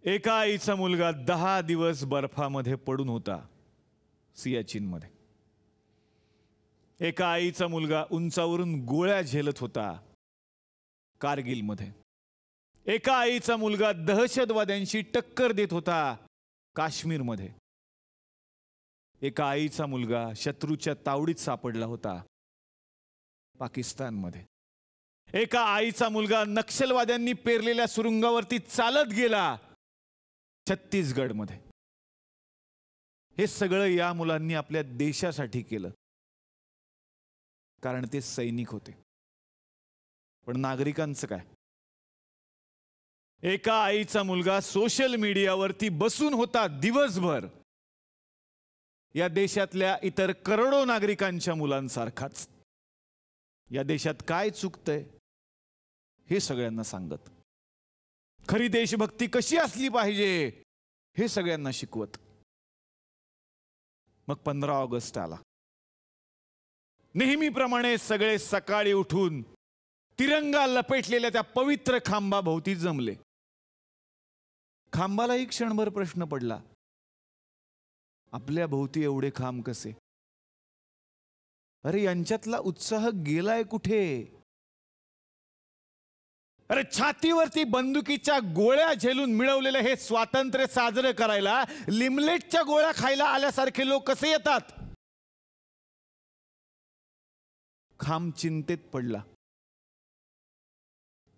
एका आईचा मुलगा 10 दिवस बर्फामध्ये पडून होता सियाचीनमध्ये. एका आईचा मुलगा उंचावरून गोळ्या झेलत होता कारगिलमध्ये. एका आईचा मुलगा दहशतवाद्यांशी टक्कर देत होता काश्मीरमध्ये. एका आईचा मुलगा शत्रूच्या तावडीत सापडला होता पाकिस्तानमध्ये. एका आईचा मुलगा नक्षलवाद्यांनी पेरलेल्या सुरुंगावरती चालत गेला छत्तीसगडमध्ये. हे सगळं या मुलांनी आपल्या देशासाठी केलं, कारण ते सैनिक होते. पण नागरिकांचं काय? एका आईचा मुलगा सोशल मीडियावरती बसून होता दिवसभर या देशातल्या इतर करोडो नागरिकांच्या मुलांसारखाच. या देशात काय चुकतंय हे सगळ्यांना सांगत, खरी देशभक्ती कशी असली पाहिजे हे सगळ्यांना शिकवत. मग 15 ऑगस्ट आला. नेहमीप्रमाणे सगळे सकाळी उठून तिरंगा लपेटलेल्या त्या पवित्र खांबाभोवती जमले. खांबालाही क्षणभर प्रश्न पडला, आपल्या भोवती एवढे खांब कसे? अरे यांच्यातला उत्साह गेलाय कुठे? अरे छातीवरती बंदुकीच्या गोळ्या झेलून मिळवलेलं हे स्वातंत्र्य साजरं करायला लिमलेटच्या गोळ्या खायला आल्यासारखे लोक कसे येतात? खांब चिंतेत पडला.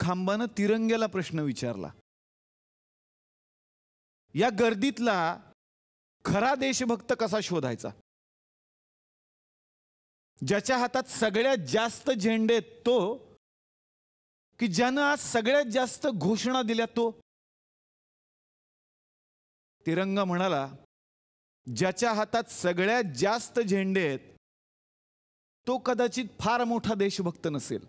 खांबानं तिरंग्याला प्रश्न विचारला, या गर्दीतला खरा देशभक्त कसा शोधायचा? ज्याच्या हातात सगळ्यात जास्त झेंडे तो, की ज्यानं आज सगळ्यात जास्त घोषणा दिल्या तो? तिरंगा म्हणाला, ज्याच्या हातात सगळ्यात जास्त झेंडे आहेत तो कदाचित फार मोठा देशभक्त नसेल,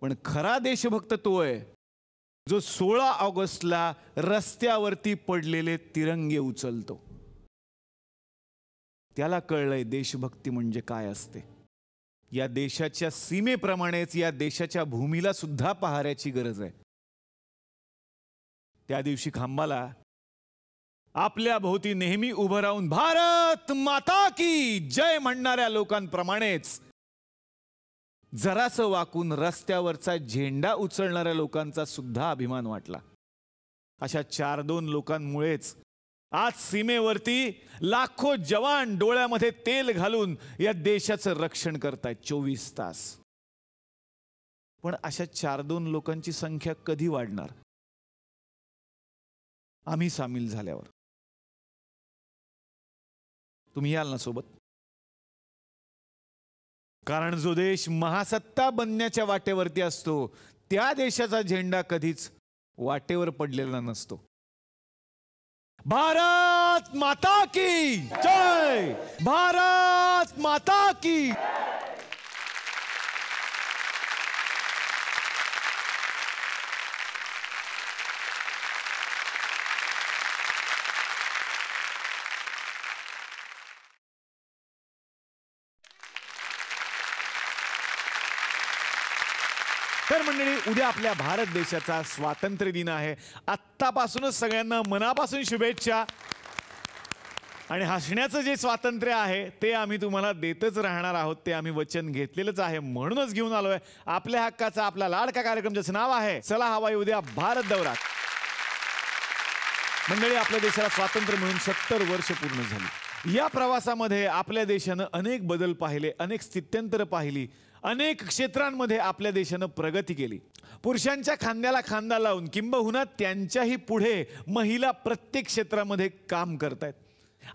पण खरा देशभक्त तो आहे जो 16 ऑगस्टला रस्त्यावरती पडलेले तिरंगे उचलतो. त्याला कळलंय देशभक्ती म्हणजे काय असते. या देशाच्या सीमेप्रमाणेच या देशाच्या भूमीला सुद्धा पहाऱ्याची गरज आहे. त्या दिवशी खांबाला आपल्या भोवती नेहमी उभं राहून भारत माता की जय म्हणणाऱ्या लोकांप्रमाणेच जरासं वाकून रस्त्यावरचा झेंडा उचलणाऱ्या लोकांचा सुद्धा अभिमान वाटला. अशा 4-2 लोकांमुळेच आज सीमेवरती लाखो जवान डोळ्यामध्ये तेल घालून या देशाचं रक्षण करतायत 24 तास. पण अशा 4-2 लोकांची संख्या कधी वाढणार? आम्ही सामील झाल्यावर. तुम्ही याल ना सोबत? कारण जो देश महासत्ता बनण्याच्या वाटेवरती असतो त्या देशाचा झेंडा कधीच वाटेवर पडलेला नसतो. भारत माता की जय! भारत माता की! तर मंडळी, उद्या आपल्या भारत देशाचा स्वातंत्र्य दिन आहे. आत्तापासूनच सगळ्यांना मनापासून शुभेच्छा. आणि हसण्याचं जे स्वातंत्र्य आहे ते आम्ही तुम्हाला देतच राहणार आहोत. ते आम्ही वचन घेतलेलंच आहे, म्हणूनच घेऊन आलोय आपल्या हक्काचा आपला लाडका कार्यक्रम, ज्याचं नाव आहे चला हवाई उद्या भारत दौरा. मंडळी, आपल्या देशाला स्वातंत्र्य मिळून 70 वर्ष पूर्ण झाली. या प्रवासामध्ये आपल्या देशानं अनेक बदल पाहिले, अनेक स्थित्यंतर पाहिली, अनेक क्षेत्रांमध्ये आपल्या देशानं प्रगती केली. पुरुषांच्या खांद्याला खांदा लावून किंबहुना त्यांच्याही पुढे महिला प्रत्येक क्षेत्रामध्ये काम करतायत.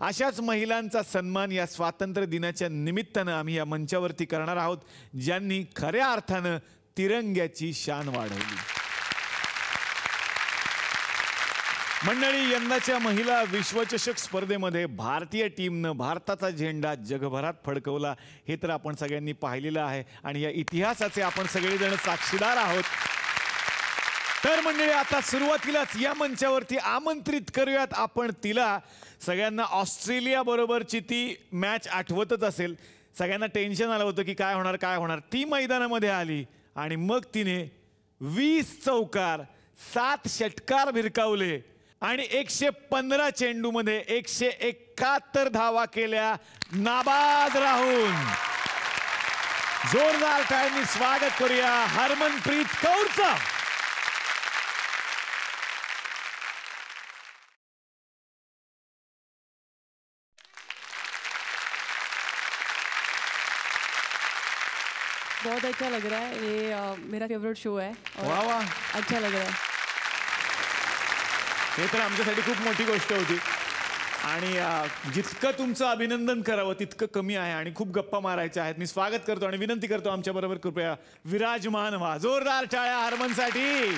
अशाच महिलांचा सन्मान या स्वातंत्र्य दिनाच्या निमित्तानं आम्ही या मंचावरती करणार आहोत, ज्यांनी खऱ्या अर्थानं तिरंग्याची शान वाढवली. मंडळी, यंदाच्या महिला विश्वचषक स्पर्धेमध्ये भारतीय टीमनं भारताचा झेंडा जगभरात फडकवला. हे तर आपण सगळ्यांनी पाहिलेलं आहे आणि या इतिहासाचे आपण सगळेजण साक्षीदार आहोत. तर मंडळी, आता सुरुवातीलाच या मंचावरती आमंत्रित करूयात आपण तिला. सगळ्यांना ऑस्ट्रेलिया बरोबरची ती मॅच आठवतच असेल. सगळ्यांना टेन्शन आलं होतं की काय होणार काय होणार. ती मैदानामध्ये आली आणि मग तिने 20 चौकार 7 षटकार भिरकावले आणि 115 चेंडूमध्ये 171 धावा केल्या नाबाद राहून. जोरदार टाळ्यांनी स्वागत करूया हरमनप्रीत कौरचं. बहुत अच्छा लग रहा है, ये मेरा फेवरेट शो है. वाह वाह, अच्छा लग रहा है. हे तर आमच्यासाठी खूप मोठी गोष्ट होती आणि जितकं तुमचं अभिनंदन करावं तितकं कमी आहे आणि खूप गप्पा मारायच्या आहेत. मी स्वागत करतो आणि विनंती करतो आमच्या बरोबर कृपया विराजमान व्हा. जोरदार टाळ्या हरमनसाठी.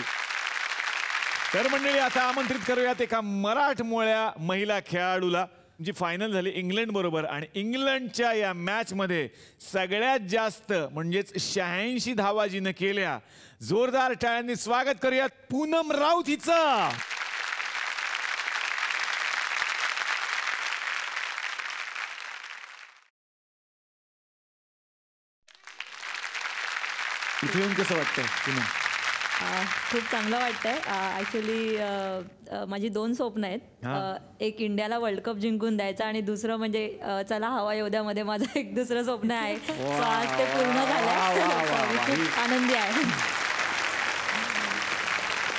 तर मंडळी आता आमंत्रित करूयात एका मराठमोळ्या महिला खेळाडूला जी फायनल झाली इंग्लंड बरोबर आणि इंग्लंडच्या या मॅच मध्ये सगळ्यात जास्त म्हणजेच 86 धावा जिने केल्या. जोरदार टाळ्यांनी स्वागत करूयात पूनम राऊत हिचं. इथे येऊन कसं वाटतंय पूनम? खूप चांगलं वाटतंय. ॲक्च्युली माझी 2 स्वप्न आहेत. एक इंडियाला वर्ल्ड कप जिंकून द्यायचा आणि दुसरं म्हणजे चला हवा योद्यामध्ये माझं एक दुसरं स्वप्न आहे. सो आज ते पूर्ण झालं. खूप आनंदी आहे.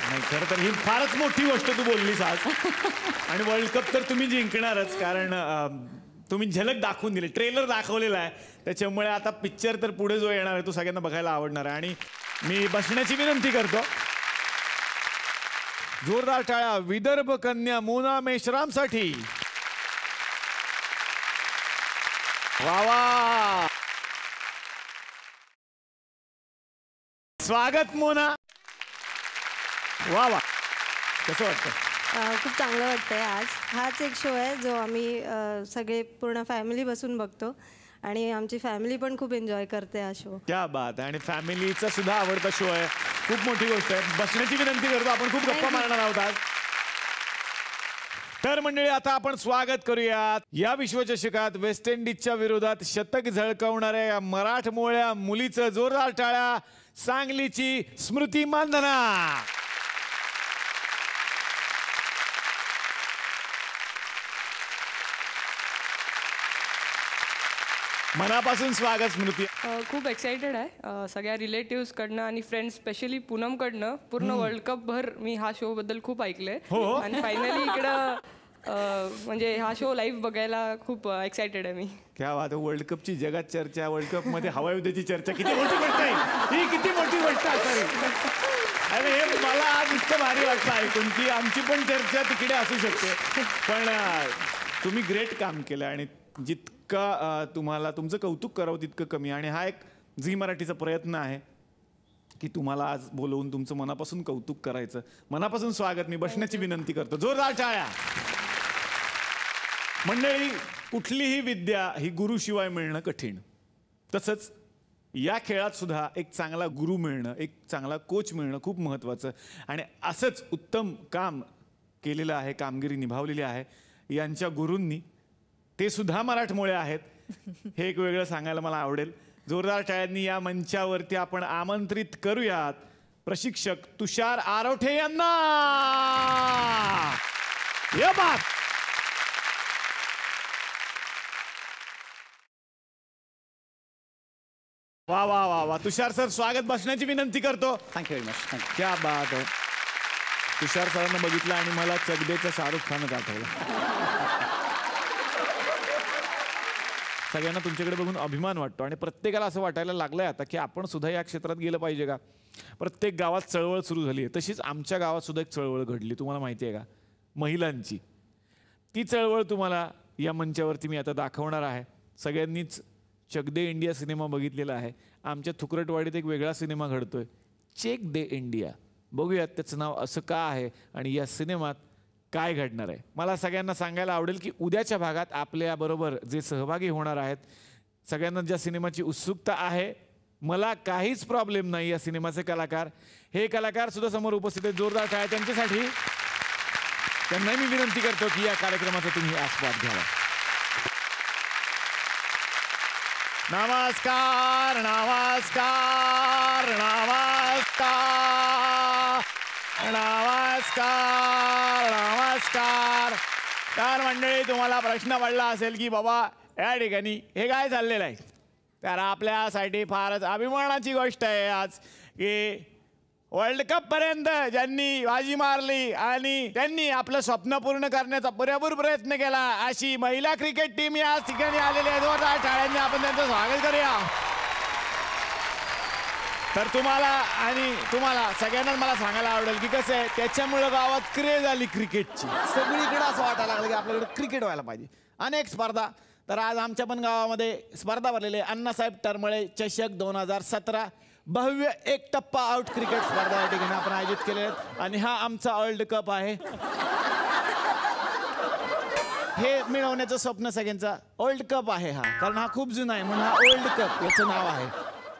नाही खरं तर ही फारच मोठी गोष्ट तू बोललीस आज आणि वर्ल्ड कप तर तुम्ही जिंकणारच कारण तुम्ही झलक दाखवून दिली. ट्रेलर दाखवलेला आहे त्याच्यामुळे आता पिक्चर तर पुढे जो येणार आहे तो सगळ्यांना बघायला आवडणार आहे. आणि मी बसण्याची विनंती करतो. जोरदार टाळ्या विदर्भ कन्या मोना मेश्रामसाठी. वा वा, स्वागत मोना. वा वा, कसं वाटतं? खूप चांगलं वाटतंय. आज हाच एक शो आहे जो आम्ही सगळे पूर्ण फॅमिली बसून बघतो आणि आमची फॅमिली पण खूप एन्जॉय करते हा शो. क्या बात आहे. आणि फॅमिलीचा सुद्धा आवडता शो आहे. खूप मोठी गोष्ट आहे. बसण्याची विनंती करतो. आपण खूप गप्पा मारणार आहोत आज. तर मंडळी आता आपण स्वागत करूयात या विश्वचषकात वेस्ट इंडिजच्या विरोधात शतक झळकावणाऱ्या या मराठमोळ्या मुलीचं. जोरदार टाळ्या सांगलीची स्मृती मानधना. मनापासून स्वागत स्मृती. खूप एक्साइटेड आहे. सगळ्या रिलेटिव्सकडनं आणि फ्रेंड्स स्पेशली पूनमकडनं पूर्ण वर्ल्ड कप भर मी हा शो बद्दल खूप ऐकलंय आणि फायनली इकडं म्हणजे हा शो लाईव्ह बघायला खूप एक्साइटेड आहे मी. क्या बात आहे. वर्ल्ड कपची जगात चर्चा, वर्ल्ड कप मध्ये हवाई युद्धाची चर्चा, किती मोठी गोष्ट आहे ही. किती मोठी गोष्ट आहे. अरे हे मला आज इतकं भारी वाटलं ऐकून की आमची पण चर्चा तिकडे असू शकते. पण तुम्ही ग्रेट काम केलं आणि जितका तुम्हाला तुमचं कौतुक करावं तितकं कमी. आणि हा एक झी मराठीचा प्रयत्न आहे की तुम्हाला आज बोलवून तुमचं मनापासून कौतुक करायचं. मनापासून स्वागत. मी बसण्याची विनंती करतो. जोरदार टाळ्या. मंडळी कुठलीही विद्या ही गुरुशिवाय मिळणं कठीण. तसंच या खेळात सुद्धा एक चांगला गुरु मिळणं, एक चांगला कोच मिळणं खूप महत्त्वाचं. आणि असंच उत्तम काम केलेलं आहे, कामगिरी निभावलेली आहे यांच्या गुरूंनी. ते सुद्धा मराठमोळे आहेत हे एक वेगळं सांगायला मला आवडेल. जोरदार टाळ्यांनी या मंचावरती आपण आमंत्रित करूयात प्रशिक्षक तुषार आरोठे यांना. या बात. वा वा वा वा. तुषार सर स्वागत. बसण्याची विनंती करतो. Thank you very much. क्या बात आहे. तुषार सरांना बघितलं आणि मला चकदेचा शाहरुख खानच आठवला. सगळ्यांना तुमच्याकडे बघून अभिमान वाटतो आणि प्रत्येकाला असं वाटायला लागलंय आता की आपण सुद्धा या क्षेत्रात गेलं पाहिजे का. प्रत्येक गावात चळवळ सुरू झाली आहे. तशीच आमच्या गावात सुद्धा एक चळवळ घडली. तुम्हाला माहिती आहे का, महिलांची. ती चळवळ तुम्हाला या मंचावरती मी आता दाखवणार आहे. सगळ्यांनीच चक दे इंडिया सिनेमा बघितलेला आहे. आमच्या थुकरटवाडीत एक वेगळा सिनेमा घडतोय, चेक दे इंडिया. बघूयात त्याचं नाव असं का आहे आणि या सिनेमात काय घडणार आहे. मला सगळ्यांना सांगायला आवडेल की उद्याच्या भागात आपल्याबरोबर जे सहभागी होणार आहेत सगळ्यांना ज्या सिनेमाची उत्सुकता आहे, मला काहीच प्रॉब्लेम नाही. या सिनेमाचे कलाकार, हे कलाकार सुद्धा समोर उपस्थित आहेत. जोरदार टाळ्या त्यांच्यासाठी. त्यांनाही मी विनंती करतो की या कार्यक्रमाचा तुम्ही आस्वाद घ्यावा. नमस्कार नमस्कार नमस्कार नमस्कार नमस्कार. तर मंडळी, तुम्हाला प्रश्न पडला असेल की बाबा या ठिकाणी हे काय चाललेलं आहे, तर आपल्यासाठी फारच अभिमानाची गोष्ट आहे आज की वर्ल्ड कप पर्यंत ज्यांनी बाजी मारली आणि त्यांनी आपलं स्वप्न पूर्ण करण्याचा पुरेपूर प्रयत्न केला अशी महिला क्रिकेट टीम या ठिकाणी आलेली आहे. जोरदार टाळ्यांनी आपण त्यांचं स्वागत करूया. तर तुम्हाला सगळ्यांनाच मला सांगायला आवडेल की कसं आहे, त्याच्यामुळं गावात क्रेज आली क्रिकेटची. सगळीकडे असं वाटायला लागलं की आपल्याकडे क्रिकेट व्हायला पाहिजे. अनेक स्पर्धा. तर आज आमच्या पण गावामध्ये स्पर्धा भरलेली आहे. अण्णासाहेब टरमळे चषक 2017 भव्य एक टप्पा आउट क्रिकेट स्पर्धा या ठिकाणी आपण आयोजित केले आहेत. आणि हा आमचा वर्ल्ड कप आहे. हे मिळवण्याचं स्वप्न सगळ्यांचा वर्ल्ड कप आहे हा, कारण हा खूप जुना आहे म्हणून हा वर्ल्ड कप याचं नाव आहे.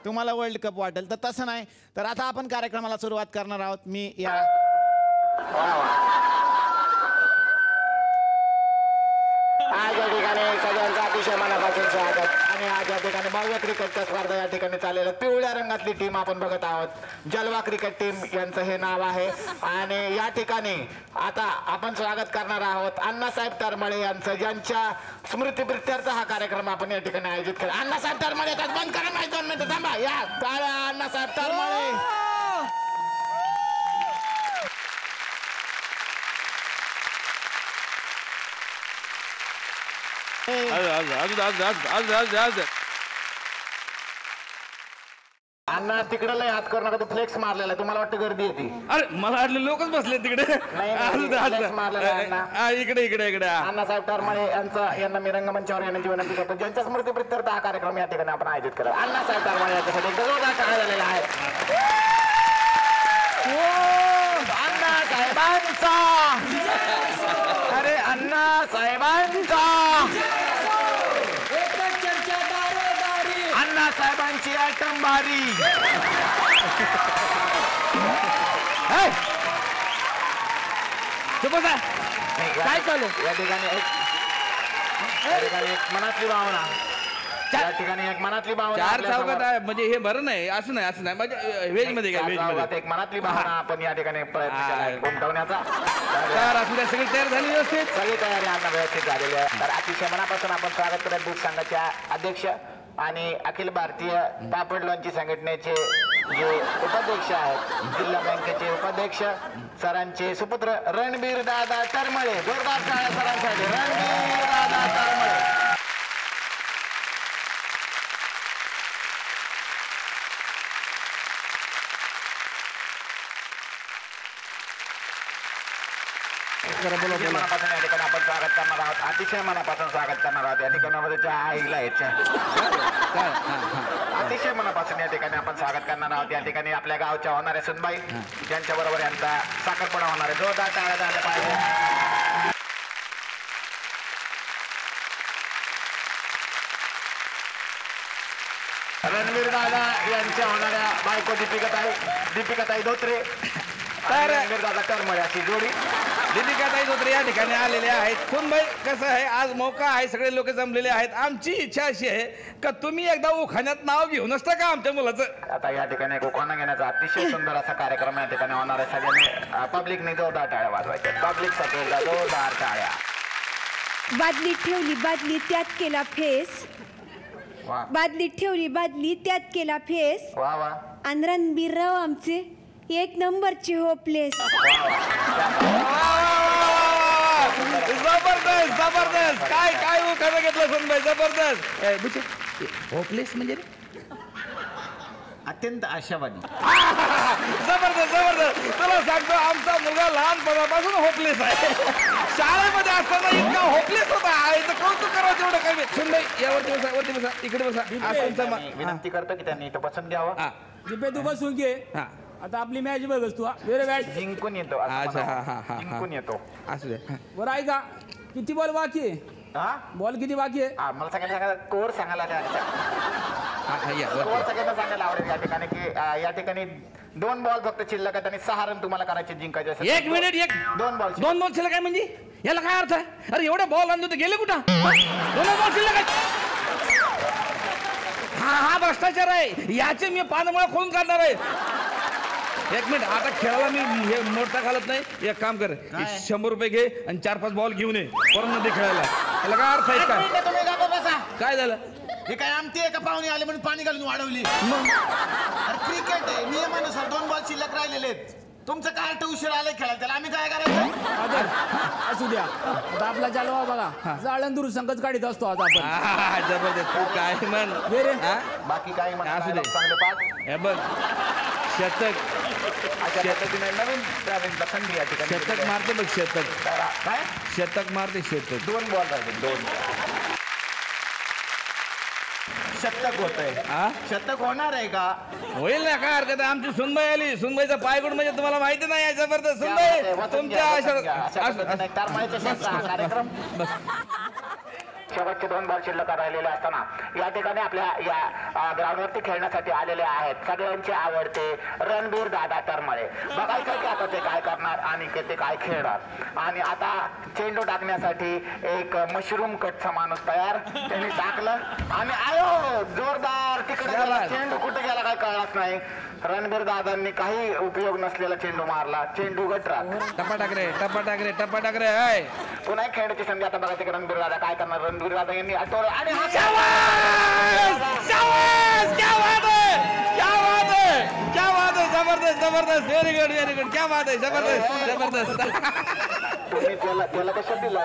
तुम्हाला वर्ल्ड कप वाटेल तर तसं नाही. तर आता आपण कार्यक्रमाला सुरुवात करणार आहोत. मी या आज या ठिकाणी सगळ्यांचा अतिशय मनापासून स्वागत. आणि आज या ठिकाणी भव्य क्रिकेटच्या स्पर्धा या ठिकाणी चाललेल्या पिवळ्या रंगातली टीम आपण बघत आहोत. जलवा क्रिकेट टीम यांचं हे नाव आहे. आणि या ठिकाणी आता आपण स्वागत करणार आहोत अण्णासाहेब टरमळे यांचं, ज्यांच्या स्मृतीप्रित्यर्थ हा कार्यक्रम आपण या ठिकाणी आयोजित केला. अण्णासाहेब टरमळे येतात. बंद करा माहिती 2 मिनिटं थांबा. या टाळ्या अण्णासाहेब टरमळे. अण्णा तिकडे लय हात करू नका, तो फ्लेक्स मारलेला. तुम्हाला वाटतं गर्दी येते? अरे मला वाटलं लोकच बसले तिकडे. इकडे इकडे इकडे अण्णासाहेब टरमळे यांना मी रंगमंचावर येण्याची विनंती करतो, ज्यांच्या स्मृतीप्रित्यर्थ हा कार्यक्रम या ठिकाणी आपण आयोजित केला. अण्णासाहेब टरमळे यांच्यासाठी एकदा जोरदार टाळ्या झालेला आहे. अण्णासाहेबांचा, अरे अण्णासाहेबांचा, अण्णासाहेबांची आयटम भारी. काय चालू या ठिकाणी एक मनातली भावना, या ठिकाणी एक मनातली भावना 4 चौकात आहे. म्हणजे हे बरं नाही, असं नाही असं नाही. म्हणजे व्हेज मध्ये काय, व्हेज मध्ये एक मनातली भावना आपण या ठिकाणी प्रयत्न केला गुंतवण्याचा. तर असं सगळी तयार झाली व्यवस्थित, सगळी तयारी आता व्यवस्थित झालेली आहे. तर अतिशय मनापासून आपण स्वागत करत दूध संघाच्या अध्यक्ष आणि अखिल भारतीय पापड लोणची संघटनेचे जे उपाध्यक्ष आहेत, जिल्हा बँकेचे उपाध्यक्ष, सरांचे सुपुत्र रणबीर दादा टरमळे. जोरदार टाळ्या सरांसाठी. रणबीर दादा टरमळे. मनापासून या ठिकाणी आपण स्वागत करणार आहोत. अतिशय मनापासून स्वागत करणार आहोत. या ठिकाणी आईला अतिशय मनापासून या ठिकाणी आपण स्वागत करणार आहोत. या ठिकाणी आपल्या गावच्या होणाऱ्या सुनबाई, ज्यांच्या बरोबर यांचा साखरपुडा होणार आहे. जोरदार टाळ्या झाल्या पाहिजे. रणवीर दादा यांच्या होणाऱ्या बायको दीपिकाताई धोत्रे, रणवीर दादा टरमळे अशी जोडी. दीपिकाताई धोत्रे या ठिकाणी आलेले आहेत. सुनबाई, कसं आहे, आज मौका आहे, सगळे लोक जमलेले आहेत. आमची इच्छा अशी आहे का तुम्ही एकदा उखाण्यात नाव घेऊन असता का आमच्या मुलाचं. आता या ठिकाणी उखाणा घेण्याचा अतिशय सुंदर असा कार्यक्रम या ठिकाणी होणार आहे. सगळ्यांनी पब्लिकने जोरदार टाळ्या वाजवायच्या. पब्लिक साठी जोरदार टाळ्या. बादली ठेवली, बादली त्यात केला फेस. बादली ठेवली, बादली त्यात केला फेस. वा वा. आणि रणबीरराव आमचे 1 नंबरचे होपलेस. जबरदस्त जबरदस्त. काय काय उखाणा घेतलं सुनबाई, जबरदस्त. होपलेस म्हणजे अत्यंत आशावादी. जबरदस्त जबरदस्त. तुला सांगतो, आमचा मुलगा लहानपणापासून होपलेस आहे. शाळेमध्ये असताना इतका होपलेस होता, आईचं कौतुक करावं तेवढं कमी. सुनबाई, यावरती बसा, वरती बसा, इकडे बसा. विनंती करतो की त्यांनी इथं बसून घ्यावं. जिबे तू बसून घे. आता आपली मॅच बघस तू. वेरे मॅच जिंकून येतो. जिंकून येतो. असू दे. बरं ऐका, किती बॉल बाकी आहे? बॉल किती बाकी आहे? मला सगळ्यांना स्कोअर सांगायला स्कोअर सगळ्यांना सांगायला आवडेल या ठिकाणी की या ठिकाणी 2 बॉल फक्त शिल्लक आहेत आणि 6 रन तुम्हाला करायचे जिंकायचे असेल. 1 मिनिट. 2 बॉल शिल्लक आहे म्हणजे याला काय अर्थ आहे? अरे एवढे बॉल आणतो ते गेले कुठं? 2 बॉल शिल्लक आहेत. हा भ्रष्टाचार आहे. याचे मी पानमळा खोलून काढणार आहे. एक मिनिट आता खेळायला मी हे मोठा घालत नाही. एक काम कर 100 रुपये घे आणि 4-5 बॉल घेऊन ये परत मध्ये खेळायला. त्याला काय अर्थ आहे काय? तुम्ही का बसा? काय झालं? हे काय आमटी आहे का पाहुणे आले म्हणून पाणी घालून वाढवली? क्रिकेट आहे नियमानुसार 2 बॉल शिल्लक राहिलेले आहेत. तुमचं कार्ट उशीर आलंय खेळायला त्याला आम्ही काय करायचं? असू द्या आता आपला चालवा बघा जाळण दूर संकट काढीत असतो आता आपण. जबरदस्त तू काय म्हण बाकी काही असू दे. चांगलं पाठ हे बघ शतक नवीन संधी या ठिकाणी शतक मारते बघ शतक. काय शतक मारते शतक. 2 बॉल राहिले 2. शतक होतंय. शतक होणार आहे का? होईल ना काय हरकत आहे. आमची सुनबाई आली. सुनबाईचा पायगुण म्हणजे तुम्हाला माहिती नाही आहे. जबरदस्त सुनबाई तुमच्या कार्यक्रम शेवटचे 2 बॉल शिल्लक राहिलेले असताना या ठिकाणी आपल्या या ग्राउंडवरती खेळण्यासाठी आलेले आहेत सगळ्यांचे आवडते रणबीर दादा तरमळे. बघायचं की आता ते काय करणार आणि ते काय खेळणार. आणि आता चेंडू टाकण्यासाठी एक मशरूम कटचा माणूस तयार त्यांनी टाकलं आणि आयो जोरदार तिकडे गेला. चेंडू कुठे गेला काय कळलंच नाही. रणबीर दादांनी काही उपयोग नसलेला चेंडू मारला. चेंडू गटरात. टपाटाकरे पुन्हा एक खेळण्याची संधी. आता बघा तिकडे रणबीर दादा काय करणार. रणबीर दादा यांनी आठवलं आणि जबरदस्त व्हेरी गुड क्या बात आहे. जबरदस्त तुम्ही त्याला कशाला दिलं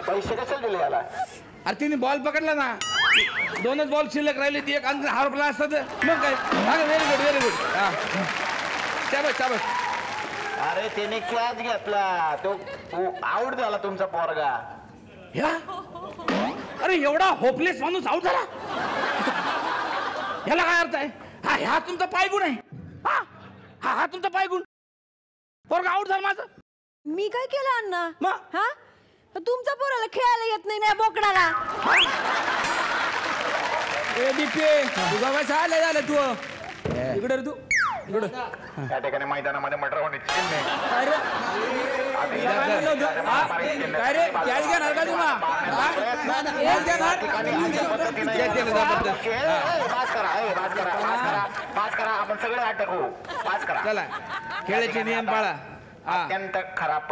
पैसे कशाला दिले याला? अरे तिने बॉल पकडला ना. 2च बॉल शिल्लक राहिली. ती एक अंतर हरपला असतात मग काय. व्हेरी गुड शाबास. अरे त्याने कॅच घेतला तो आउट झाला तुमचा पोरगा. अरे एवढा होपलेस माणूस आउट झाला. ह्याला काय अर्थ आहे? हा तुमचा पायगुण आहे. हा तुमचा पायगुण. पोरगा आउट झाला माझं. मी काय केलं अण्णा? मग? हा तुमचा पोराला खेळायला येत नाही ना बोकडाला. ए दीपे तू गावाचं आलं झालं तू इकडे रे तू इकडे. या ठिकाणी मैदानामध्ये मटर होणे अरे काय रे कॅच घेणार का तुला? पास करा आपण सगळे अटक होऊ. पास करा. चला खेळाचे नियम पाळा. अत्यंत खराब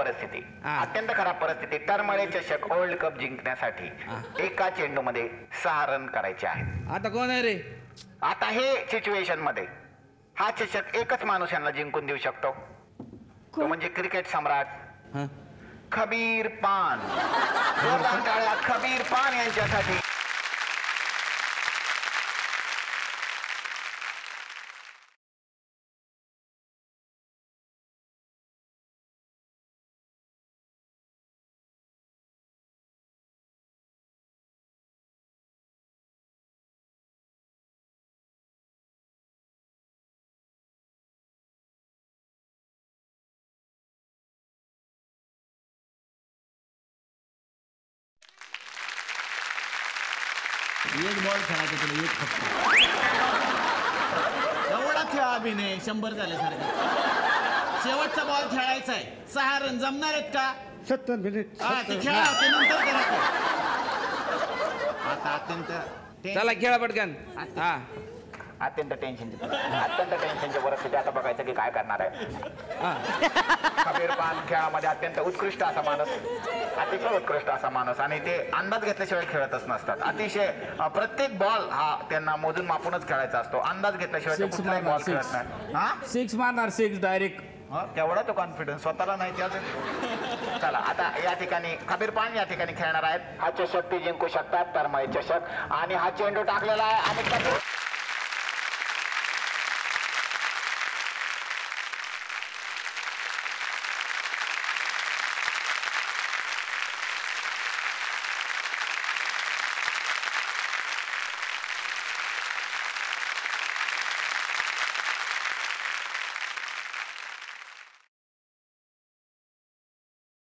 परिस्थिती. तरमळे चषक वर्ल्ड कप जिंकण्यासाठी एका चेंडूमध्ये 6 रन करायचे आहेत. आता कोण आहे रे? आता हे सिच्युएशन मध्ये हा चषक एकच माणूस यांना जिंकून देऊ शकतो. तो म्हणजे क्रिकेट सम्राट खबीर पान. जोरदार टाळ्या खबीर पान यांच्यासाठी. एक बॉल खेळायचा तुला एक फक्त. एवढा खेळ अभिनय 100 झाल्यासारखा. शेवटचा बॉल खेळायचा आहे. 6 रन जमणार आहेत का? 70 मिनिट. ते खेळा ते नंतर करा. आता अत्यंत चला खेळा पटकन. अत्यंत टेन्शनची परिस्थिती. आता बघायचं की काय करणार आहे. खबीर पान खेळामध्ये अत्यंत उत्कृष्ट असा माणूस. अतिशय उत्कृष्ट असा माणूस. आणि ते अंदाज घेतल्याशिवाय खेळतच नसतात. अतिशय प्रत्येक बॉल हा त्यांना मोजून मापूनच खेळायचा असतो. अंदाज घेतल्याशिवाय ते कुठलाही बॉल खेळत नाही. 6 मारणार 6 डायरेक्ट. तेवढा तो कॉन्फिडन्स स्वतःला नाही त्याचं. चला आता या ठिकाणी खबीर पान या ठिकाणी खेळणार आहेत. हा चषक ते जिंकू शकतात. तरमळे चषक. आणि हा चेंडू टाकलेला आहे आणि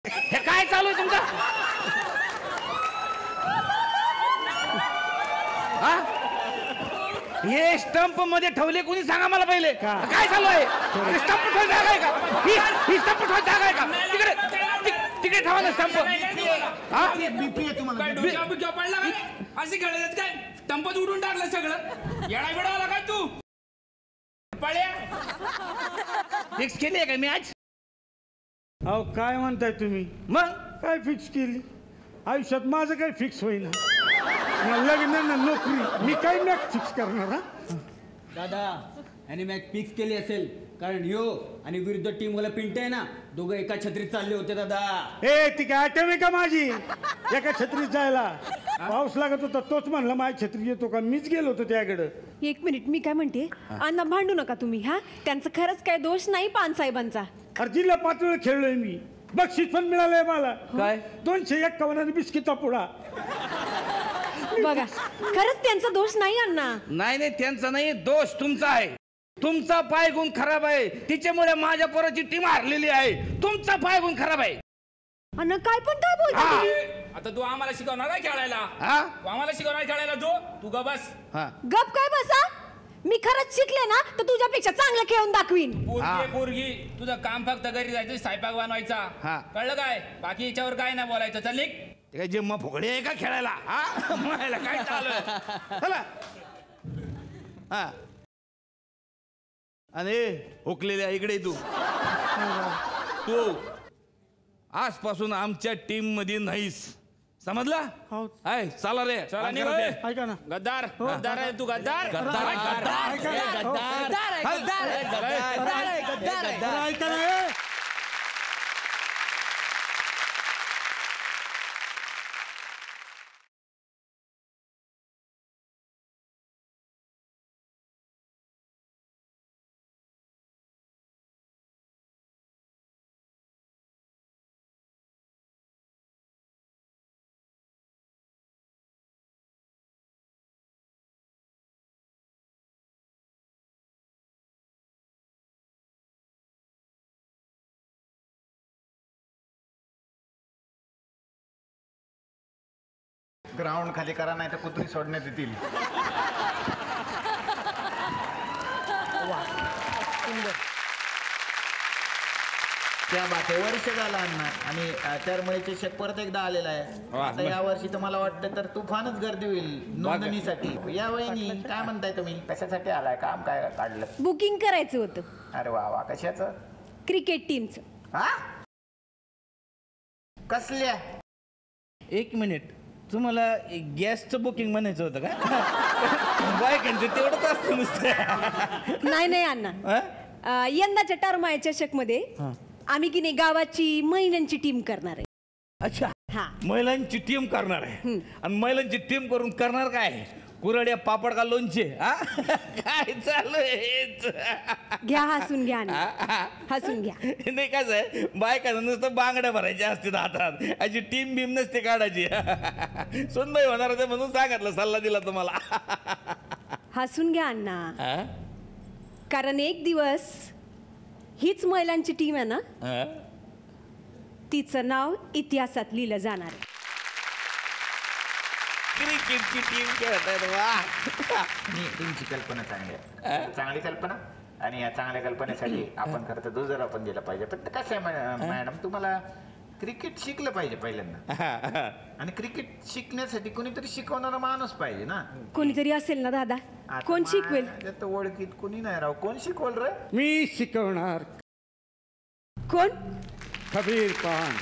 हे काय चालू आहे तुमचं? हे स्टंप मध्ये ठेवले कोणी सांगा मला पहिले. काय चालू आहे? स्टंप ठेवायची जागा आहे का? ही स्टंप ठेवायची जागा आहे का? तिकडे ठेवा ना स्टंप. बीपी आहे तुम्हाला. पडला असे खेळत काय स्टंपच उडून टाकलं सगळं. येडा वेळा आला काय तू? पळ्या फिक्स केली आहे का मॅच? अहो काय म्हणताय तुम्ही? मग काय फिक्स केली? आयुष्यात माझं काय फिक्स होईना. ना लग्न ना नोकरी, मी काय मॅच फिक्स करणार? हा दादा याने मॅच फिक्स केली असेल कारण यो आणि विरुद्ध टीम वाला पिंट आहे ना, दोघं एका छत्रीत चालले होते दादा. ए ती काय आठवण आहे का माझी एका छत्रीत जायला? पाऊस लागत होता तोच म्हणला माझी छत्री येतो का, मीच गेलो होतो त्याकडं. एक मिनिट, मी काय म्हणते, अण्णा भांडू नका तुम्ही. हा त्यांचं खरंच काय दोष नाही पानसाहेबांचा. अरे जिल्हा पातळीवर खेळलोय मी, बक्षीस पण मिळालंय मला. काय? 251 बिस्किटा पुडा. बघा खरंच त्यांचा दोष नाही अण्णा. नाही त्यांचा नाही, दोष तुमचा आहे. तुमचा पाय गुण खराब आहे, तिच्यामुळे माझ्या पोराची टीम हारलेली आहे. तुमचा पाय गुण खराब आहे. अण्णा काय पण काय बोलता तुम्ही? आता तू आम्हाला शिकवणार काय खेळायला? तू आम्हाला शिकवणार खेळायला? तू ग बस. गप काय बसा. मी खरंच शिकले ना तर तुझ्यापेक्षा चांगलं खेळून दाखवीन. पोरगी तुझं काम फक्त घरी जायचं, स्वयंपाक बनवायचा, कळलं काय? बाकी याच्यावर काय नाही बोलायचं. चल निघ. काय जिम्मा फुगडी आहे का खेळायला? मला काय चालू चला. आणि हुकलेल्या इकडे तू आजपासून आमच्या टीम मध्ये नाहीस, समजला? आहे चला रे. चला निघ. ऐका ना, गद्दार गद्दार आहे तू. गद्दार ऐका ना. ग्राउंड खाली करा, नाही तर कुत्री सोडण्यात येतील. त्या बाते वर्ष झालं अण्णा, आणि त्यामुळे चषक परत एकदा आलेला आहे. आता या वर्षी तर मला वाटतं तर तुफानच गर्दी होईल नोंदणीसाठी. या वहिनी काय म्हणताय तुम्ही? कशासाठी आलाय? काम काय काढलं? बुकिंग करायचं होतं. अरे वा वा. कशाचं? क्रिकेट टीमचं. हा कसल्या? एक मिनिट, तुम्हाला गॅसचं बुकिंग म्हणायचं होतं का? बायकांचं तेवढंच असतं नुसतं. नाही अण्णा, यंदाच्या टर्माय चषक मध्ये आम्ही की नाही गावाची महिलांची टीम करणार आहे. अच्छा, महिलांची टीम करणार आहे. आणि महिलांची टीम करून करणार काय? कुरड्या, पापड का लोणचे? काय चालू आहे? घ्या हसून घ्या ना, हसून घ्या. नाही कसं आहे, बायकांना नुसतं बांगड्या भरायच्या असतील हातात, अशी टीम बीम नसते काढायची. सुनबाई होणार होते म्हणून सांगितलं, सल्ला दिला तुम्हाला. हसून घ्या अण्णा, कारण एक दिवस हीच महिलांची टीम आहे ना, तिचं नाव इतिहासात लिहिलं जाणार आहे. क्रिकेटची टीम खेळत आहे. वा, तुमची कल्पना चांगली आहे, चांगली कल्पना. आणि या चांगल्या कल्पनेसाठी आपण खरं तर दुजोरा आपण दिला पाहिजे. पण कसं आहे मॅडम, तुम्हाला क्रिकेट शिकलं पाहिजे पहिल्यांदा. आणि क्रिकेट शिकण्यासाठी कोणीतरी शिकवणारा माणूस पाहिजे ना. कोणीतरी असेल ना दादा, कोण शिकवेल? ओळखीत कोणी नाही राव. कोण शिकवल रे? मी शिकवणार. कोण? कबीर पहाण.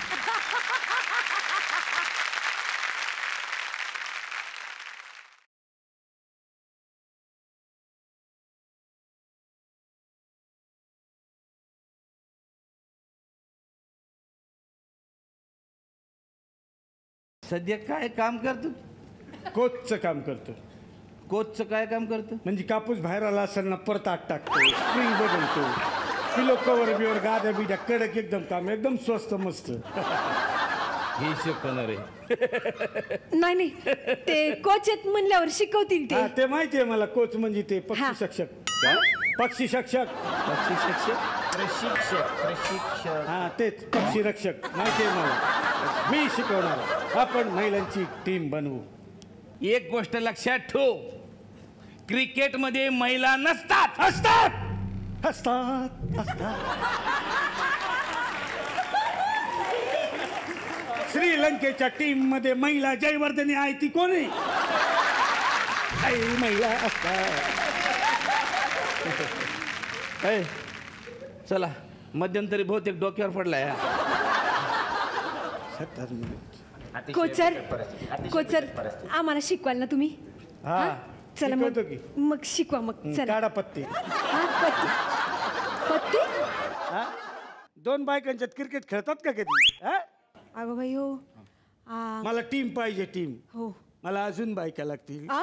सध्या काय काम करतो? कोचचं काम करतो. कोचचं काय काम करतो? म्हणजे कापूस बाहेर आला असेल ना, परत आत टाकतो, स्प्रिंग बदलतो, किलो कवर बिवर, गाद्या बिद्या कडक, एकदम काम एकदम स्वस्त मस्त. हे शिकवणार आहे? नाही, ते कोच आहेत म्हणल्यावर शिकवतील ते. ते माहितीये मला. कोच म्हणजे ते पक्षी शिक्षक. पक्षी शिक्षक. पक्षी शिक्षक, प्रशिक्षक. हा तेच, पक्षी रक्षक. माहितीये मला. मी शिकवणार. आपण महिलांची टीम बनवू. एक गोष्ट लक्षात ठेव, क्रिकेटमध्ये महिला नसतात. असतात असतात असतात. श्रीलंकेच्या टीम मध्ये महिला जयवर्धनी आहे, ती कोणी? महिला असतात. चला मध्यंतरी बहुतेक डोक्यावर पडलाय हा. कोचर आम्हाला शिकवाल ना तुम्ही? हा चला मग शिकवतो की. मग शिकवा मग चला. काढा पत्ते. हा, पत्ती हा? 2 बायकांच्यात क्रिकेट खेळतात का कधी? हा? अगं बाई हो. मला टीम पाहिजे टीम. हो. मला अजून बायका लागतील. आ?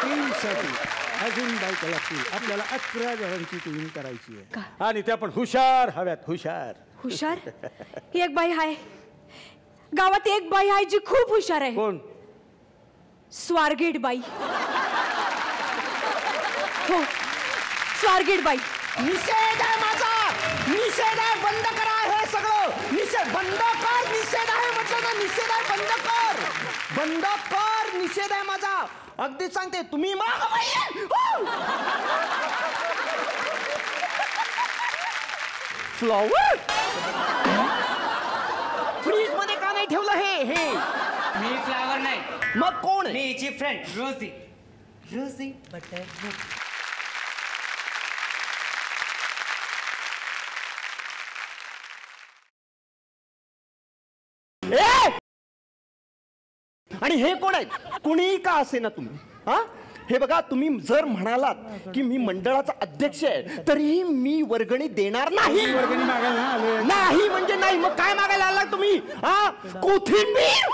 टीमसाठी अजून बायका लागतील. आपल्याला 11 जणांची टीम करायची आहे आणि त्या पण हुशार हव्यात. हुशार एक बाई आहे गावात, एक बाई आहे जी खूप हुशार आहे. कोण? स्वारगेट बाई. हो स्वारगेट बाई. निषेध आहे माझा, निषेध आहे. बंद करा हे सगळं. निषेध बंद कर. निषेध आहे म्हटलं ना, निषेध आहे. बंद कर, बंद कर. निषेध आहे माझा. अगदी सांगते तुम्ही फ्लॉवर फ्रीज मध्ये का नाही ठेवलं हे? मी फ्लावर नाही, मग कोण? मी हिची फ्रेंड रोजी. रोजी बटर. आणि हे कोण आहेत? कुणीही का असे ना तुम्ही. हा हे बघा, तुम्ही जर म्हणालात की मी मंडळाचा अध्यक्ष आहे तरीही मी वर्गणी देणार नाही. वर्गणी मागायला नाही म्हणजे नाही. मग काय मागायला आला तुम्ही? हा कोथिंबीर.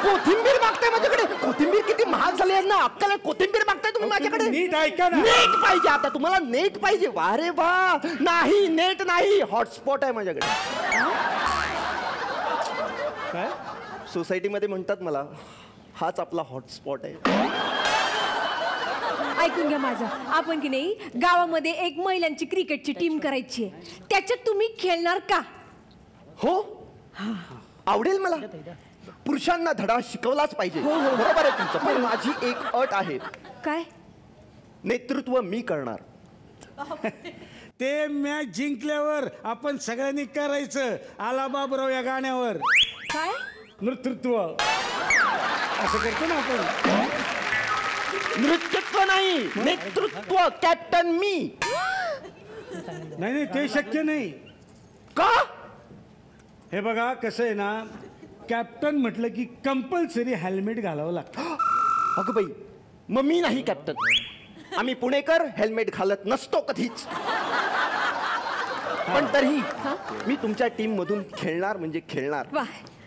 कोथिंबीर मागताय माझ्याकडे? कोथिंबीर किती महाग झाली आहे ना. अक्कल आहे? कोथिंबीर मागताय तुम्ही माझ्याकडे? नीट ऐका ना. नेट पाहिजे आता तुम्हाला. नेट पाहिजे. वा रे वा. नाही नेट नाही, हॉटस्पॉट आहे माझ्याकडे. काय सोसायटीमध्ये म्हणतात मला, हाच आपला हॉटस्पॉट आहे. ऐकून घ्या माझं. आपण की नाही गावामध्ये एक महिलांची क्रिकेटची टीम करायची आहे. त्याच्यात तुम्ही खेळणार का? हो आवडेल मला. पुरुषांना धडा शिकवलाच पाहिजे. बरोबर आहे तुमचं, पण माझी एक अट आहे. काय? नेतृत्व मी करणार. ते मॅच जिंकल्यावर आपण सगळ्यांनी करायचं आला बाबराव या गाण्यावर. काय? नेतृत्व असं करतो ना आपण. नृत्यत्व नाही, नेतृत्व. कॅप्टन मी. नाही ते शक्य नाही. का? हे बघा कसं आहे ना, कॅप्टन म्हटलं की कंपल्सरी हेल्मेट घालावं लागतं. अगं बाई, मग मी नाही कॅप्टन. आम्ही पुणेकर हेल्मेट घालत नसतो कधीच. पण तरीही मी तुमच्या टीम मधून खेळणार म्हणजे खेळणार.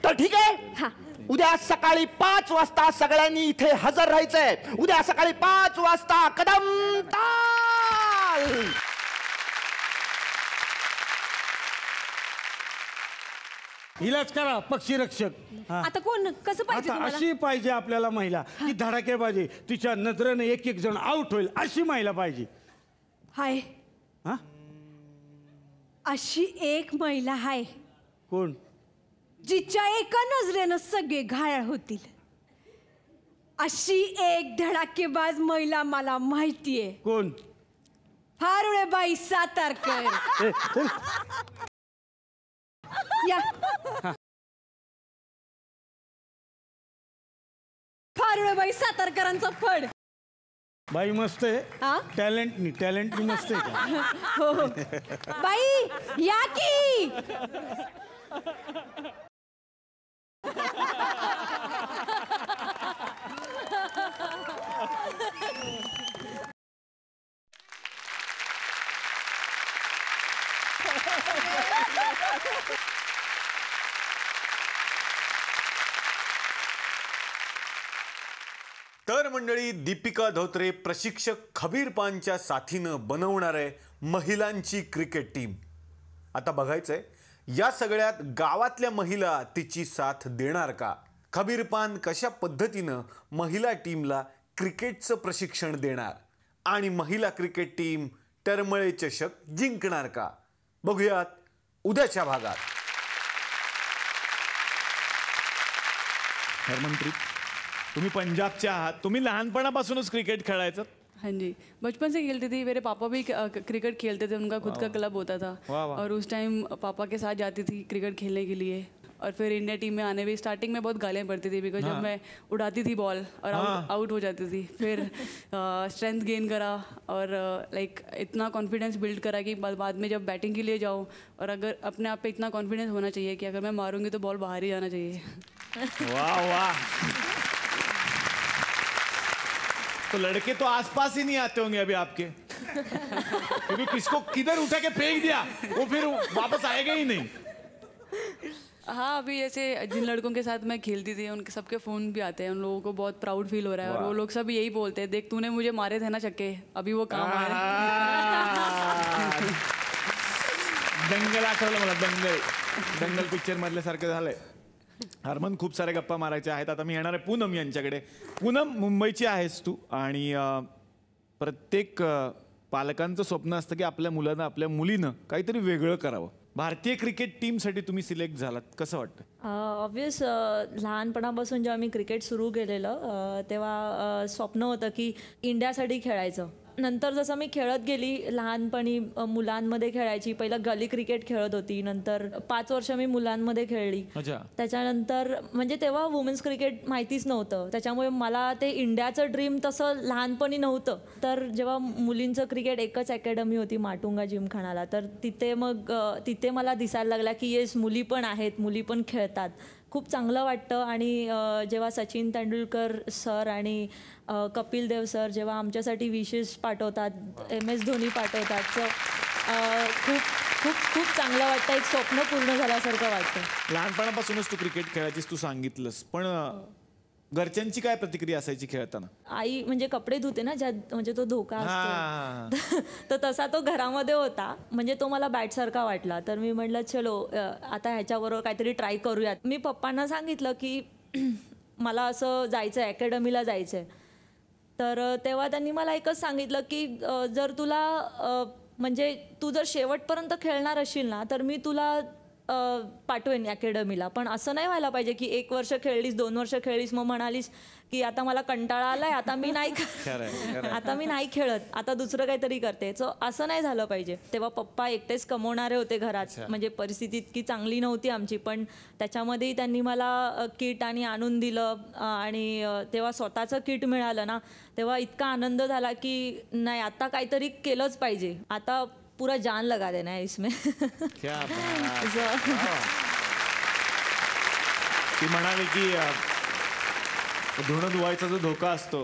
तर ठीक आहे, उद्या सकाळी 5 वाजता सगळ्यांनी इथे हजर राहायचंय. उद्या सकाळी 5 वाजता कदम ताल. हिलाच करा पक्षीरक्षक. आता कोण कसं पाहिजे आता तुम्हाला? अशी पाहिजे आपल्याला महिला की धडाकेबाजी, तिच्या नजरेने एक एक जण आउट होईल अशी महिला पाहिजे. हाय हा अशी एक महिला हाय. कोण? जिच्या एका नजरेनं सगळे घायाळ होतील. अशी एक धडाकेबाज महिला मला माहितीये. कोण? फारुळेबाई सातारकर. या फारुळेबाई सातारकरांचा फड. बाई मस्त आहे. टॅलेंटनी मस्त आहे का? हो बाई या की. तर मंडळी, दीपिका धोत्रे प्रशिक्षक खबीर पानच्या साथीनं बनवणार आहे महिलांची क्रिकेट टीम. आता बघायचंय या सगळ्यात गावातल्या महिला तिची साथ देणार का? खबीर पान कशा पद्धतीनं महिला टीमला क्रिकेटचं प्रशिक्षण देणार आणि महिला क्रिकेट टीम टरमळे चषक जिंकणार का? बघूयात उद्याच्या भागात. हरमनप्रीत, तुम्ही पंजाबचे आहात. तुम्ही लहानपणापासूनच क्रिकेट खेळायचं? हाँ जी, बचपन से खेलती थी. मेरे पापा भी क्रिकेट खेलते थे. उनका खुद का क्लब होता था और उस टाइम पापा के साथ जाती थी क्रिकेट खेलने के लिए. और फिर इंडिया टीम में आने भी स्टार्टिंग में बहुत गालियाँ पड़ती थी बिकॉज जब मैं उड़ाती थी बॉल और आउट हो जाती थी। फिर स्ट्रेंथ गेन करा और लाइक इतना कॉन्फिडेंस बिल्ड करा कि बाद में जब बैटिंग के लिए जाऊँ और अगर अपने आप पे इतना कॉन्फिडेंस होना चाहिए कि अगर मैं मारूंगी तो बॉल बाहर ही जाना चाहिए। वाह वाह, तो लड़के तो आसपास ही नहीं आते होंगे अभी आपके, क्योंकि किसको किधर उठा के फेंक दिया वो फिर वापस आएगा ही नहीं। हाँ, अभी जैसे जिन लड़कों के साथ मैं खेलती थी उनके सबके फ़ोन भी आते हैं, उन लोगों को बहुत प्राउड फील हो रहा है और वो लोग सब यही बोलते हैं, देख तूने मुझे मारे थे ना छक्के, अभी वो काम आ रहे हैं। दंगल आठवलं मला, दंगल पिक्चर मधल्यासारखं झालंय। हरमन, खूप साऱ्या गप्पा मारायच्या आहेत, आता मी येणार आहे पूनम यांच्याकडे। पूनम, मुंबईची आहेस तू आणि प्रत्येक पालकांचं स्वप्न असतं की आपल्या मुलानं आपल्या मुलीनं काहीतरी वेगळं करावं। भारतीय क्रिकेट टीमसाठी तुम्ही सिलेक्ट झालात, कसं वाटतं? ऑब्वियस लहानपणापासून जेव्हा मी क्रिकेट सुरू केलेलं तेव्हा स्वप्न होतं की इंडियासाठी खेळायचं। नंतर जसं मी खेळत गेली, लहानपणी मुलांमध्ये खेळायची, पहिलं गली क्रिकेट खेळत होती, नंतर 5 वर्ष मी मुलांमध्ये खेळली। त्याच्यानंतर म्हणजे तेव्हा वुमेन्स क्रिकेट माहितीच नव्हतं, त्याच्यामुळे मला ते इंडियाचं ड्रीम तसं लहानपणी नव्हतं। तर जेव्हा मुलींचं क्रिकेट एकच अकॅडमी होती माटुंगा जिमखानाला, तर तिथे मला दिसायला लागला की येस, मुली पण आहेत, मुली पण खेळतात, खूप चांगलं वाटतं। आणि जेव्हा सचिन तेंडुलकर सर आणि कपिल देव सर जेव्हा आमच्यासाठी विशेष पाठवतात, MS धोनी पाठवतात, तर खूप खूप खूप चांगलं वाटतं, एक स्वप्न पूर्ण झाल्यासारखं वाटतं। लहानपणापासूनच तू क्रिकेट खेळायचीस, तू सांगितलंस, पण घरच्यांची काय प्रतिक्रिया असायची खेळताना? आई म्हणजे कपडे धुते ना, ज्या म्हणजे तो धोका असतो, तर तसा तो घरामध्ये होता, म्हणजे तो मला बॅटसारखा वाटला, तर मी म्हटलं चलो आता ह्याच्याबरोबर काहीतरी ट्राय करूयात। मी पप्पांना सांगितलं की मला असं जायचं आहे, अकॅडमीला जायचं आहे, तर तेव्हा त्यांनी मला एकच सांगितलं की जर तुला म्हणजे तू जर शेवटपर्यंत खेळणार असशील ना, तर मी तुला पाठवेन अकॅडमीला, पण असं नाही व्हायला पाहिजे की 1 वर्ष खेळलीस, 2 वर्ष खेळलीस, मग म्हणालीस की आता मला कंटाळा आलाय, आता मी नाही खेळत, आता दुसरं काहीतरी करते, सो असं नाही झालं पाहिजे। तेव्हा पप्पा एकटेच कमवणारे होते घरात, म्हणजे परिस्थिती इतकी चांगली नव्हती आमची, पण त्याच्यामध्येही त्यांनी मला किट आणि आणून दिलं, आणि तेव्हा स्वतःचं किट मिळालं ना, तेव्हा इतका आनंद झाला की नाही, आता काहीतरी केलंच पाहिजे, आता पूरा जान लगा देना है इसमें। क्या ती म्हणाली की धुणं धुवायचा जो धोका असतो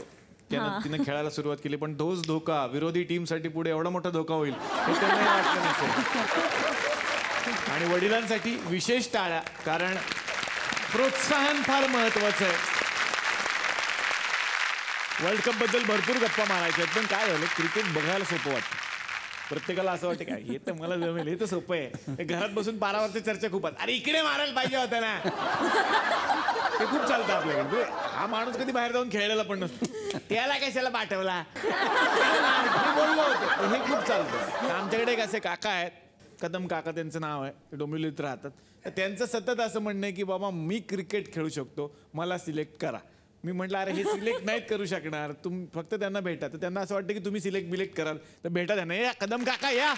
त्यानं तिने खेळायला सुरुवात केली, पण तोच धोका विरोधी टीमसाठी पुढे एवढा मोठा धोका होईल हे त्यांना वाटलं नसेल। आणि वडिलांसाठी विशेष टाळ्या, कारण प्रोत्साहन फार महत्वाचं आहे। वर्ल्ड कप बद्दल भरपूर गप्पा मारायच्या आहेत, पण काय झालं, क्रिकेट बघायला सोपं वाटतं, प्रत्येकाला असं वाटतं काय हे तर मला जमेल, हे तर सोपं आहे, घरात बसून पारावरची चर्चा खूप, अरे इकडे मारायला पाहिजे होता ना, ते खूप चालतं आपल्याकडे। हा माणूस कधी बाहेर जाऊन खेळलेला पण नसतो, त्याला कशाला पाठवला बोललो होतो, हे खूप चालतं। आमच्याकडे एक असे काका आहेत, कदम काका त्यांचं नाव आहे, डोंबिवलीत राहतात, तर त्यांचं सतत असं म्हणणं आहे की बाबा मी क्रिकेट खेळू शकतो, मला सिलेक्ट करा। मी म्हटलं अरे हे सिलेक्ट नाहीत करू शकणार, तुम्ही फक्त त्यांना भेटा, तर त्यांना असं वाटतं की तुम्ही सिलेक्ट कराल, तर भेटा त्यांना, या कदम काका या।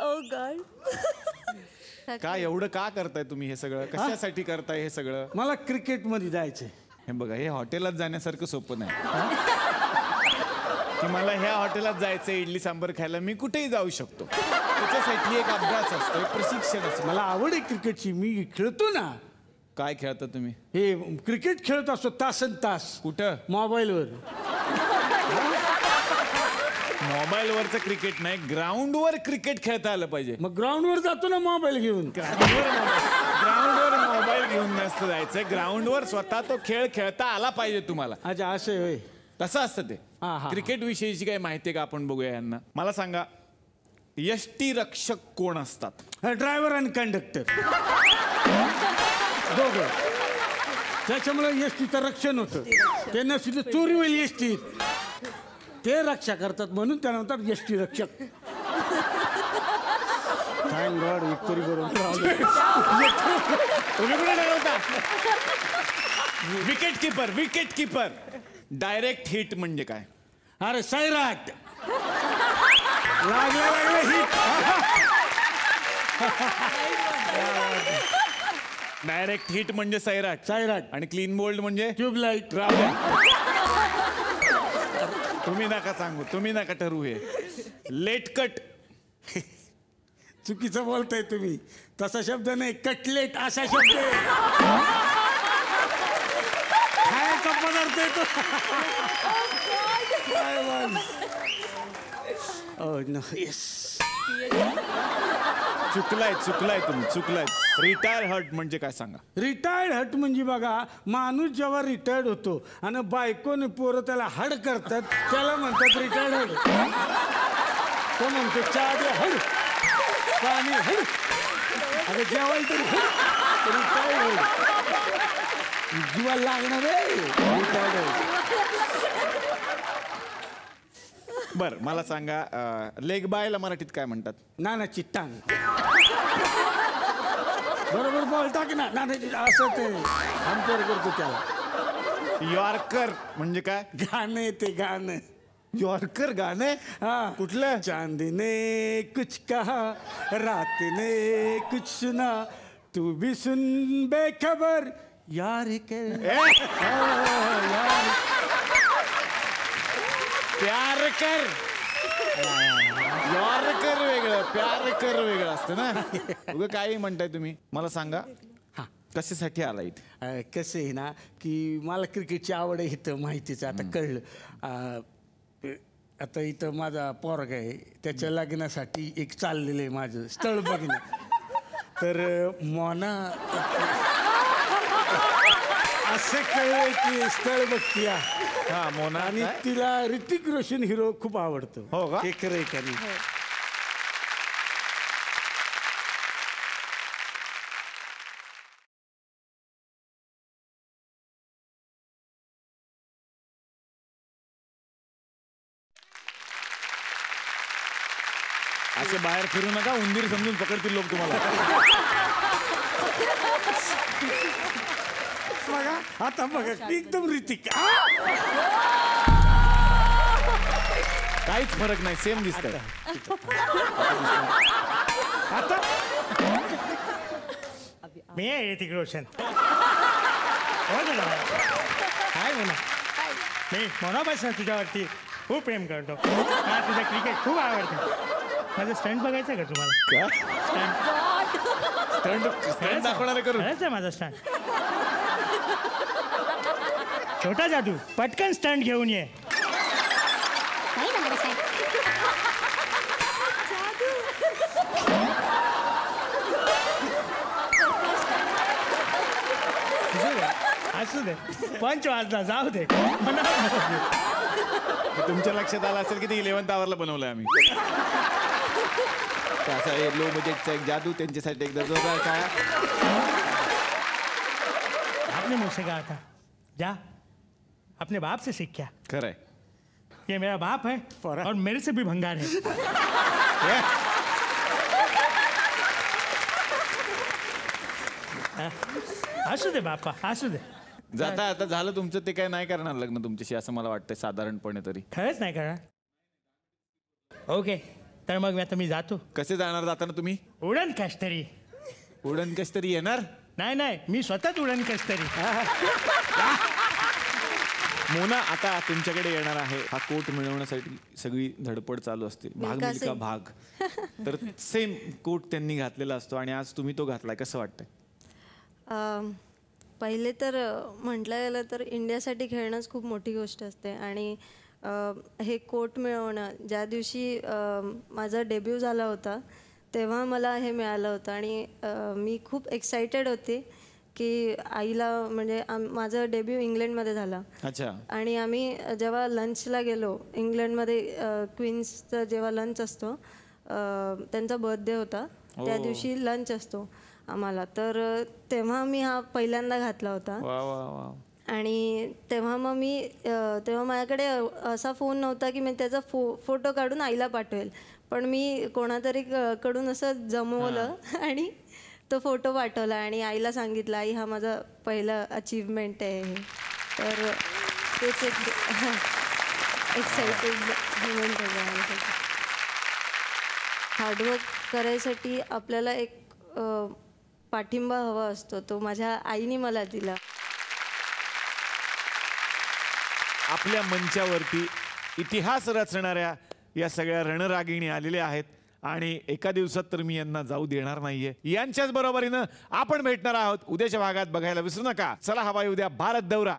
ओ गॉड, का एवढं का करताय तुम्ही हे सगळं, कशासाठी करताय हे सगळं? मला क्रिकेटमध्ये जायचंय। हे बघा, हे हॉटेलात जाण्यासारखं सोपं नाही की मला ह्या हॉटेलात जायचं इडली सांबर खायला, मी कुठेही जाऊ शकतो, त्याच्यासाठी एक अभ्यास असतो, एक प्रशिक्षण असतं। मला आवड आहे क्रिकेटची, मी खेळतो ना। काय खेळता तुम्ही? हे क्रिकेट खेळत असतो तासन तास। कुठं? मोबाईलवर। मोबाईलवरचं क्रिकेट नाही, ग्राउंडवर क्रिकेट खेळता आलं पाहिजे। मग ग्राउंडवर जातो ना मोबाईल घेऊन। ग्राउंडवर मोबाईल घेऊन नसतं जायचं, ग्राउंडवर स्वतः तो खेळ खेळता आला पाहिजे तुम्हाला। अच्छा, असं होय, तसं असतं ते। क्रिकेट विषयीची काही माहिती आहे का आपण बघूया यांना। मला सांगा, यष्टी रक्षक कोण असतात? ड्रायव्हर आणि कंडक्टर दोघं, त्याच्यामुळे एसटीचं रक्षण होतं, त्यांना सुद्धा चोरी होईल एसटीत, ते रक्षा करतात, म्हणून त्यानंतर एसटी रक्षक। थँक गॉड एक तरी बरोबर तुम्ही कुठे ठरवता? विकेट किपर डायरेक्ट हिट म्हणजे काय? अरे सैराट लागला हिट. डायरेक्ट हिट म्हणजे सैराट आणि क्लीन बोल्ड म्हणजे ट्यूबलाईट. राहू द्या. तुम्ही नका ठरवू हे. लेट कट चुकीचं बोलताय तुम्ही. तसा शब्द नाही, कटलेट असा शब्द आहे. खायचा पदार्थ आहे तो. चुकलाय तुम्ही. रिटायर हर्ट म्हणजे काय सांगा? रिटायर्ड हट म्हणजे बघा, माणूस जेव्हा रिटायर्ड होतो आणि बायकोने पोरं त्याला हड करतात त्याला म्हणतात रिटायर्ड हड. तो म्हणतो चहा दे हड, पाणी हड, अगं जेवायला तरी रिटायर्ड हड. जीवा लागणार आहे रिटायर्ड हड. बर मला सांगा, लेग बायला मराठीत काय म्हणतात? ना चिट्टांग. बरोबर बोलता की ना असं ते आमच्यावर करतो त्याला. यॉर्कर म्हणजे काय? गाणं ते गाणं. यॉर्कर गाणे? हा. कुठलं? चांदी ने कुछ कहा, रात ने कुछ सुना, तू भी सुन बेखबर यार के. प्यार कर. यॉर्कर वेगळं, प्यार कर वेगळं असतं ना. उगा काही म्हणताय तुम्ही. मला सांगा कशासाठी आला इथे? कसं आहे ना की मला क्रिकेटची आवड आहे, इथं माहितीचं आता कळलं. आता इथं माझा पोरगा आहे, त्याच्या लग्नासाठी एक चाललेलं आहे माझं स्थळ बघणं. तर मोना असं कळलं की स्थळ बघती. हा मोना. आणि तिला ऋतिक रोशन हिरो खूप आवडतो. हो का? एक का नाही. असे बाहेर फिरू नका, उंदीर समजून पकडतील लोक तुम्हाला. बघा आता बघा एकदम ऋतिक. काहीच फरक नाही, सेम दिसतंय. आता मी आहे ऋतिक रोशन. काय म्हणा, मी मनापासून तुझ्यावरती खूप प्रेम करतो. मला तुझं क्रिकेट खूप आवडतं. माझं स्टंट बघायचं का तुम्हाला? स्टंट दाखवणार करू? आहे माझा स्टंट. छोटा जादू पटकन स्टंट घेऊन ये. असू दे, पंच वाजला, जाऊ दे. तुमच्या लक्षात आलं असेल की ते 11th आवरला बनवलंय आम्ही. असा लो बजेटचा एक जादू त्यांच्यासाठी एकदा जोरदार काय. आपने मुझसे कहा था जा अपने बाप से सीख क्या. खरंय. ये मेरा बाप है और मेरे से भी भंगार है. असू दे बापा, असू दे. जाता आता झालं तुमचं, ते काय नाही करणार लग्न तुमच्याशी असं मला वाटतंय साधारणपणे तरी. खरंच नाही करणार. ओके, तर मग आता मी जातो. कसे जाणार जाताना तुम्ही? उडण कष्टरी. उडण कष्टरी येणार? नाही, मी स्वतःच उडण कष्टरी. मोना आता तुमच्याकडे येणार आहे. हा कोट मिळवण्यासाठी सगळी धडपड चालू असते. भाग मिल्खा भाग. तर सेम कोट त्यांनी घातलेला असतो आणि आज तुम्ही तो घातलाय. कसं वाटतंय? पहिले तर म्हटलं गेलं तर इंडियासाठी खेळणंच खूप मोठी गोष्ट असते. आणि हे कोट मिळवणं, ज्या दिवशी माझा डेब्यू झाला होता तेव्हा मला हे मिळालं होतं. आणि मी खूप एक्सायटेड होते की आईला, म्हणजे माझा डेब्यू इंग्लंडमध्ये झाला. अच्छा. आणि आम्ही जेव्हा लंचला गेलो इंग्लंडमध्ये, क्वीन्सचा जेव्हा लंच असतो, त्यांचा बर्थडे होता त्या दिवशी लंच असतो आम्हाला, तर तेव्हा मी हा पहिल्यांदा घातला होता. आणि तेव्हा मग तेव्हा माझ्याकडे असा फोन नव्हता की मी त्याचा फोटो काढून आईला पाठवेल, पण मी कोणातरी कडून असं जमवलं आणि तो फोटो पाठवला आणि आईला सांगितलं, आई हा माझा पहिला अचीवमेंट आहे हे. तर तेच एक एक्साइटेड मुमेंट आहे. हार्डवर्क करायसाठी आपल्याला एक पाठिंबा हवा असतो, तो माझ्या आईने मला दिला. आपल्या मंचावरती इतिहास रचणाऱ्या या सगळ्या रणरागिणी आलेल्या आहेत आणि एका दिवसात तर मी यांना जाऊ देणार नाहीये. यांच्याच बरोबरीनं आपण भेटणार आहोत उद्याच्या भागात. बघायला विसरू नका. चला हवा उद्या भारत दौरा.